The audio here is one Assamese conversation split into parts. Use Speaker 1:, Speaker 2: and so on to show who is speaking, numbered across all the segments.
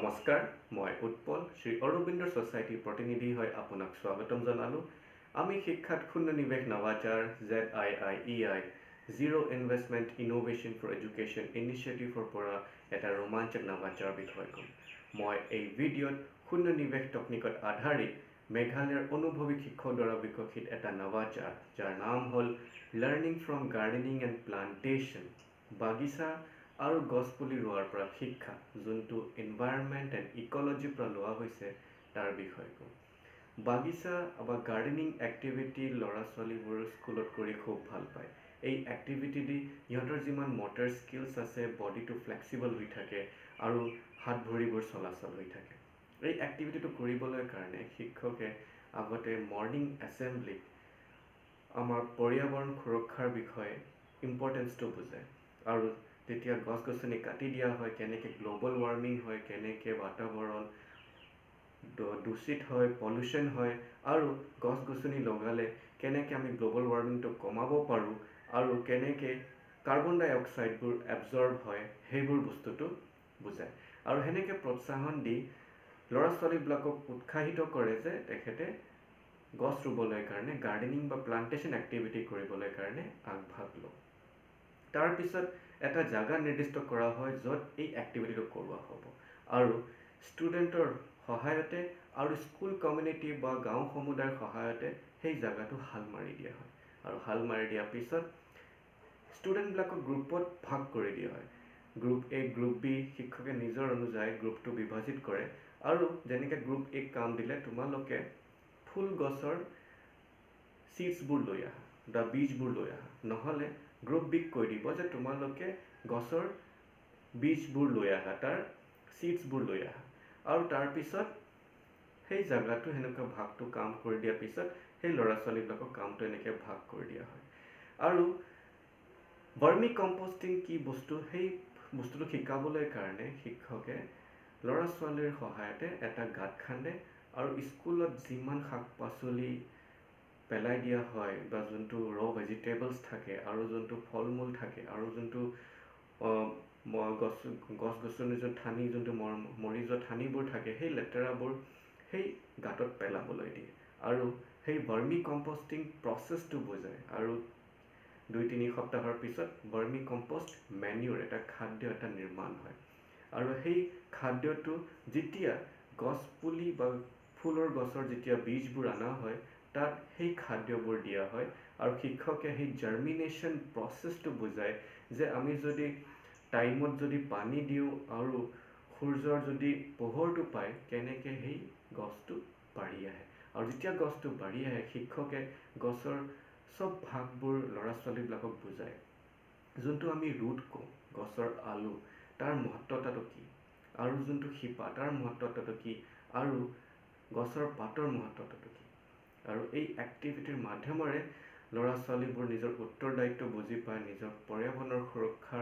Speaker 1: নমস্কাৰ মই উৎপল শ্ৰী অৰবিন্দৰ সোসাইটিৰ প্ৰতিনিধি হৈ আপোনাক স্বাগতম জনালো আমি শিক্ষাত শূন্য নিৱেশ নৱাচাৰ ZIIEI zero investment innovation for education ইনিচিয়েটিভৰ পৰা এটা ৰোমাঞ্চক নৱাচাৰ বিষয় ক'ম মই এই ভিডিঅ'ত শূন্য নিৱেশ টেকনিকত আধাৰিত মেঘালয়ৰ অনুভৱী শিক্ষকৰ দ্বাৰা বিকশিত এটা নৱাচাৰ যাৰ নাম হ'ল learning from gardening and plantation বাগিচা আৰু গছপুলি ৰোৱাৰ পৰা শিক্ষা যোনটো এনভাইৰনমেণ্ট এণ্ড ইকলজি পৰা লোৱা হৈছে তাৰ বিষয়ে ক'ম বাগিচা বা গাৰ্ডেনিং এক্টিভিটি ল'ৰা ছোৱালীবোৰ স্কুলত কৰি খুব ভাল পায় এই এক্টিভিটি দি ইহঁতৰ যিমান মটৰ স্কিলছ আছে বডিটো ফ্লেক্সিবল হৈ থাকে আৰু হাত ভৰিবোৰ চলাচল হৈ থাকে এই এক্টিভিটিটো কৰিবলৈ কাৰণে শিক্ষকে আগতে মৰ্ণিং এছেম্বলিত আমাৰ পৰ্যাৱৰণ সুৰক্ষাৰ বিষয়ে ইম্পৰ্টেঞ্চটো বুজায় আৰু তেতিয়া গছ গছনি কাটি দিয়া হয় কেনেকৈ গ্লোবাল ৱাৰ্মিং হয় কেনেকৈ বাতাৱৰণ দূষিত হয় পলিউশ্যন হয় আৰু গছ গছনি লগালে কেনেকৈ আমি গ্লোবাল ৱাৰ্মিংটো কমাব পাৰোঁ আৰু কেনেকৈ কাৰ্বন ডাই অক্সাইডবোৰ এবজৰ্ব হয় সেইবোৰ বস্তুটো বুজায় আৰু সেনেকৈ প্ৰোৎসাহন দি ল'ৰা ছোৱালীবিলাকক উৎসাহিত কৰে যে তেখেতে গছ ৰুবলৈ কাৰণে গাৰ্ডেনিং বা প্লান্টেশ্যন এক্টিভিটি কৰিবলৈ কাৰণে আগভাগ লওঁ তাৰপিছত এটা জাগা নিৰ্দিষ্ট কৰা হয় য'ত এই এক্টিভিটিটো কৰোৱা হ'ব আৰু ষ্টুডেণ্টৰ সহায়তে আৰু স্কুল কমিউনিটি বা গাঁও সমুদায়ৰ সহায়তে সেই জাগাটো হাল মাৰি দিয়া হয় আৰু হাল মাৰি দিয়াৰ পিছত ষ্টুডেণ্টবিলাকক গ্ৰুপত ভাগ কৰি দিয়া হয় গ্ৰুপ A গ্ৰুপ B শিক্ষকে নিজৰ অনুযায়ী গ্ৰুপটো বিভাজিত কৰে আৰু যেনেকৈ গ্ৰুপ A কাম দিলে তোমালোকে ফুল গছৰ চিডছবোৰ লৈ আহা বা বীজবোৰ লৈ আহা নহ'লে গ্ৰুপ বিক কৈ দিব যে তোমালোকে গছৰ বীজবোৰ লৈ আহা তাৰ চিডছবোৰ লৈ আহা আৰু তাৰপিছত সেই জাগাটো সেনেকুৱা ভাগটো কাম কৰি দিয়াৰ পিছত সেই ল'ৰা ছোৱালীবিলাকক কামটো এনেকৈ ভাগ কৰি দিয়া হয় আৰু ভাৰ্মি কম্পষ্টিং কি বস্তু সেই বস্তুটো শিকাবলৈ কাৰণে শিক্ষকে ল'ৰা ছোৱালীৰ সহায়তে এটা গাঁত খান্দে আৰু স্কুলত যিমান শাক পাচলি পেলাই দিয়া হয় বা যোনটো ৰ ভেজিটেবলছ থাকে আৰু যোনটো ফল মূল থাকে আৰু যোনটো গছ গছনি যোন ঠানি যোনটো মৰি যোৱা ঠানিবোৰ থাকে সেই লেতেৰাবোৰ সেই গাঁতত পেলাবলৈ দিয়ে আৰু সেই ভাৰ্মি কম্পষ্টিং প্ৰচেছটো বুজায় আৰু 2-3 সপ্তাহৰ পিছত ভাৰ্মি কম্পষ্ট মেনিউৰ এটা খাদ্য এটা নিৰ্মাণ হয় আৰু সেই খাদ্যটো যেতিয়া গছ পুলি বা ফুলৰ গছৰ যেতিয়া বীজবোৰ অনা হয় তাত সেই খাদ্যবোৰ দিয়া হয় আৰু শিক্ষকে সেই জাৰ্মিনেশ্যন প্ৰচেছটো বুজায় যে আমি যদি টাইমত যদি পানী দিওঁ আৰু সূৰ্যৰ যদি পোহৰটো পায় কেনেকৈ সেই গছটো বাঢ়ি আহে আৰু যেতিয়া গছটো বাঢ়ি আহে শিক্ষকে গছৰ সব ভাগবোৰ ল'ৰা ছোৱালীবিলাকক বুজায় যোনটো আমি ৰুট কওঁ গছৰ আলু তাৰ মহত্বতাটো কি আৰু যোনটো শিপা তাৰ মহত্বতাটো কি আৰু গছৰ পাতৰ মহত্বতাটো কি আৰু এই এক্টিভিটিৰ মাধ্যমেৰে ল'ৰা ছোৱালীবোৰ নিজৰ উত্তৰদায়িত্ব বুজি পায় নিজৰ পৰ্যাৱৰণৰ সুৰক্ষা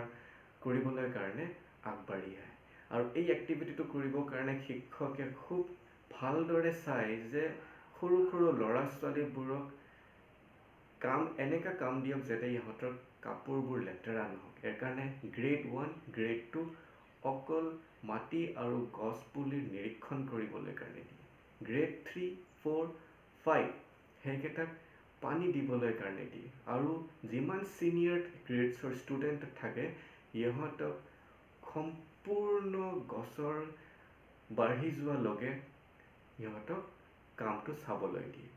Speaker 1: কৰিবলৈ কাৰণে আগবাঢ়ি আহে আৰু এই এক্টিভিটিটো কৰিবৰ কাৰণে শিক্ষকে খুব ভালদৰে চায় যে সৰু সৰু ল'ৰা ছোৱালীবোৰক এনেকুৱা কাম দিয়ক যাতে ইহঁতৰ কাপোৰবোৰ লেতেৰা নহওক ইয়াৰ কাৰণে গ্ৰেড 1 গ্ৰেড 2 অকল মাটি আৰু গছ পুলিৰ নিৰীক্ষণ কৰিবলৈ কাৰণে দিয়ে গ্ৰেড 3 4 5 সেইকেইটাক পানী দিবলৈ কাৰণে দিয়ে আৰু যিমান ছিনিয়ৰ গ্ৰেডছৰ ষ্টুডেণ্ট থাকে ইহঁতক সম্পূৰ্ণ গছৰ বাঢ়ি যোৱা লগে ইহঁতক কামটো চাবলৈ দিয়ে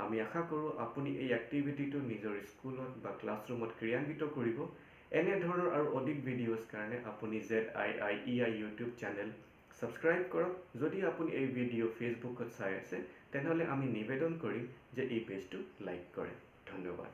Speaker 1: আমি আশা কৰোঁ আপুনি এই এক্টিভিটিটো নিজৰ স্কুলত বা ক্লাছৰুমত ক্ৰিয়ান্বিত কৰিব এনেধৰণৰ আৰু অধিক ভিডিঅ'ৰ কাৰণে আপুনি ZIIEI ইউটিউব চেনেল সাবস্ক্ৰাইব কৰক যদি আপুনি এই ভিডিঅ' ফেচবুকত চাই আছে তেনেহ'লে আমি নিবেদন কৰিম যে এই পেজটো লাইক কৰে ধন্যবাদ